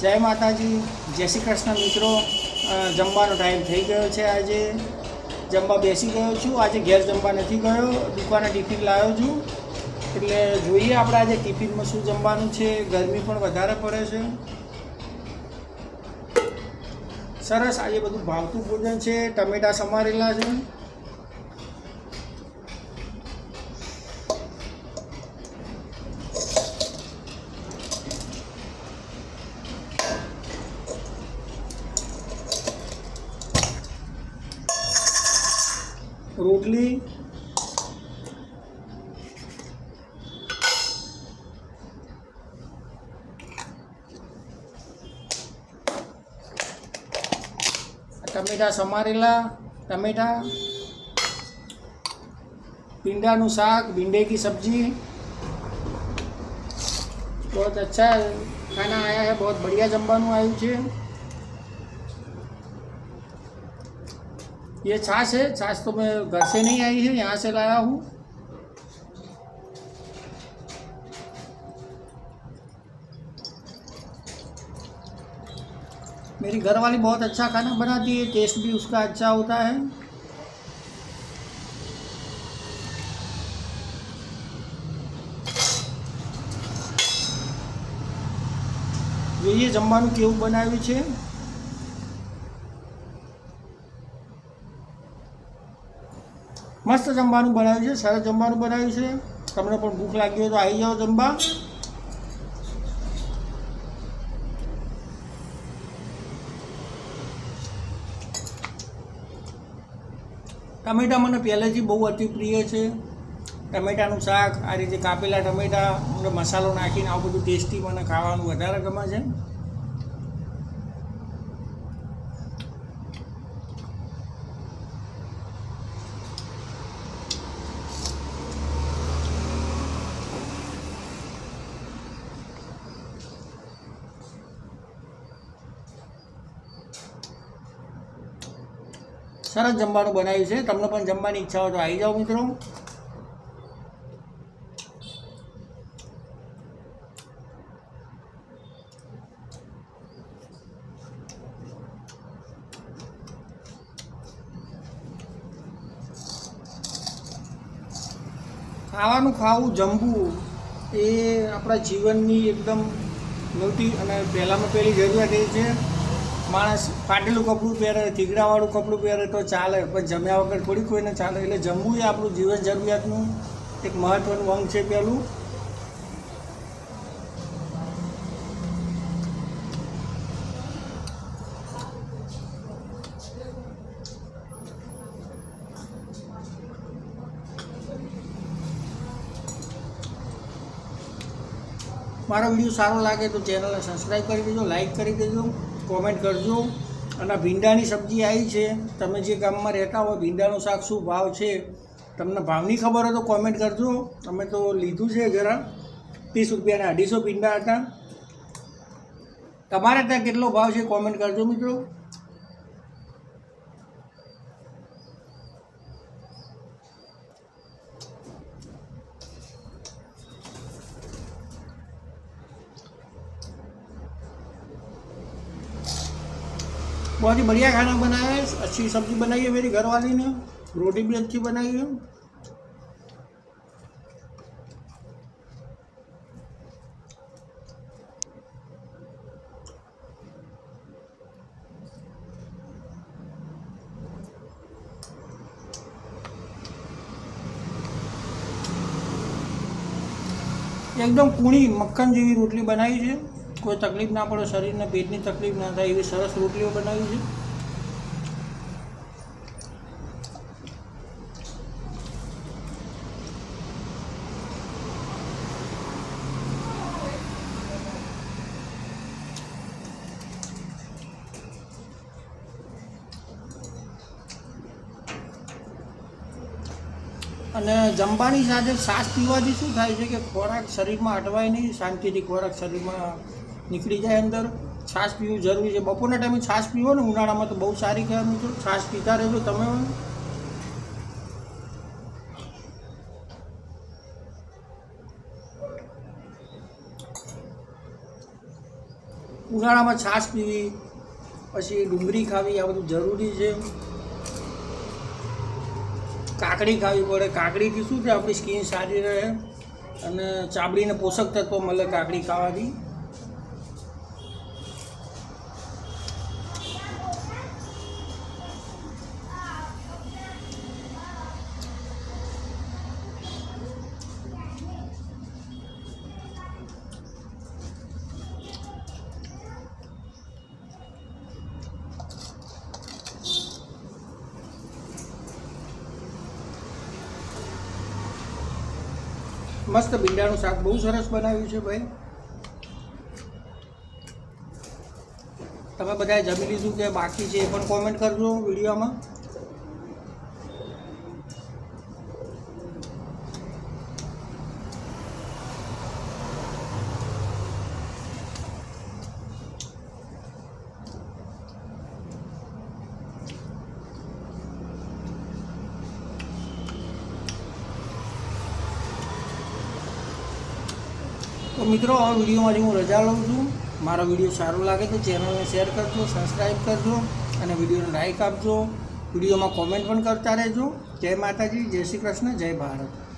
જય માતાજી, જય શ્રી કૃષ્ણ મિત્રો। જમવાનો ટાઈમ થઈ ગયો છે। આજે જમવા બેસી ગયો છું। આજે ઘેર જમવા નથી ગયો, દુકાને ટિફિન લાવ્યો છું। એટલે જોઈએ આપણે આજે ટિફિનમાં શું જમવાનું છે। ગરમી પણ વધારે પડે છે। સરસ, આજે બધું ભાવતું ભોજન છે। ટમેટા સમારેલા છે, રોટલી, ટમેટા સમારેલા, टमेटा, भिंडाનું શાક, भिंडे की सब्जी। बहुत अच्छा खाना आया है, बहुत बढ़िया जमવાનું આવ્યું છે। ये छाछ है, छाछ तो मैं घर से नहीं आई है, यहाँ से लाया हूँ। मेरी घरवाली बहुत अच्छा खाना बनाती है, टेस्ट भी उसका अच्छा होता है। જોઈએ જમવાનું કેવું બનાવ્યું છે। મસ્ત જમવાનું બનાવ્યું છે, સરસ જમવાનું બનાવ્યું છે। તમને પણ ભૂખ લાગી હોય તો આવી જાઓ જમવા। ટમેટા મને પહેલેથી બહુ અતિ પ્રિય છે। ટમેટાનું શાક, આ રીતે કાપેલા ટમેટા અને મસાલો નાખીને આવું બધું ટેસ્ટી મને ખાવાનું વધારે ગમે છે। સરસ જમવાનું બનાવ્યું છે। તમને પણ જમવાની ઈચ્છા હોય તો આવી જાઓ મિત્રો। ખાવાનું ખાવું, જમવું એ આપણા જીવનની એકદમ મોટી અને પહેલાંમાં પહેલી જરૂરિયાત એ છે। માણસ ફાટેલું કપડું પહેરે, થીગડાવાળું કપડું પહેરે તો ચાલે, પણ જમ્યા વગર થોડી કોઈને ચાલે। એટલે જમવું એ આપણું જીવન જરૂરિયાતનું એક મહત્ત્વનું અંગ છે પહેલું। મારો વિડીયો સારો લાગે તો ચેનલને સબસ્ક્રાઈબ કરી દેજો, લાઈક કરી દેજો, કોમેન્ટ કરજો। અને ભીંડાની સબ્જી આવી છે। તમે જે ગામમાં રહેતા હોય, ભીંડાનું શાક શું ભાવ છે, તમને ભાવની ખબર હોય તો કોમેન્ટ કરજો। અમે તો લીધું છે જરા, 30 રૂપિયાના 250 ભીંડા હતા। તમારે ત્યાં કેટલો ભાવ છે કોમેન્ટ કરજો મિત્રો। बहुत ही बढ़िया खाना बनाया है, अच्छी सब्जी बनाई है मेरी घरवाली ने, रोटी भी अच्छी बनाई है। एकदम कूणी मक्खन जेवी रोटली बनाई है। कोई तकलीफ ना पड़े, शरीरने पेटनी तकलीफ ना थाय एवी सरस रोटलीओ बनावी छे। અને જમવાની સાથે છાશ પીવાથી શું થાય છે કે ખોરાક શરીરમાં અટવાય નહીં, શાંતિથી ખોરાક શરીરમાં નીકળી જાય અંદર। છાશ પીવું જરૂરી છે। બપોરના ટાઈમે છાશ પીવો ને ઉનાળામાં તો બહુ સારી કહેવાય મિત્રો। છાશ પીતા રહેજો તમે। ઉનાળામાં છાશ પીવી, પછી ડુંગળી ખાવી, આ બધું જરૂરી છે. કાકડી ખાવી પડે. કાકડીથી શું છે, આપણી સ્કિન સારી રહે અને ચામડીને પોષક તત્વો મળે કાકડી ખાવાથી. મસ્ત ભીંડાનું શાક બહુ સરસ બનાવ્યું છે ભાઈ. તમે બધાએ જમી લીધું કે બાકી છે એ પણ કોમેન્ટ કરજો વિડીયોમાં. તો મિત્રો, આ વિડીયોમાંથી હું રજા લઉં છું. મારો વિડીયો સારો લાગે તો ચેનલને શેર કરજો, સબસ્ક્રાઈબ કરજો અને વિડીયોને લાઈક આપજો. વિડીયોમાં કોમેન્ટ પણ કરતા રહેજો. જય માતાજી, જય શ્રી કૃષ્ણ, જય ભારત.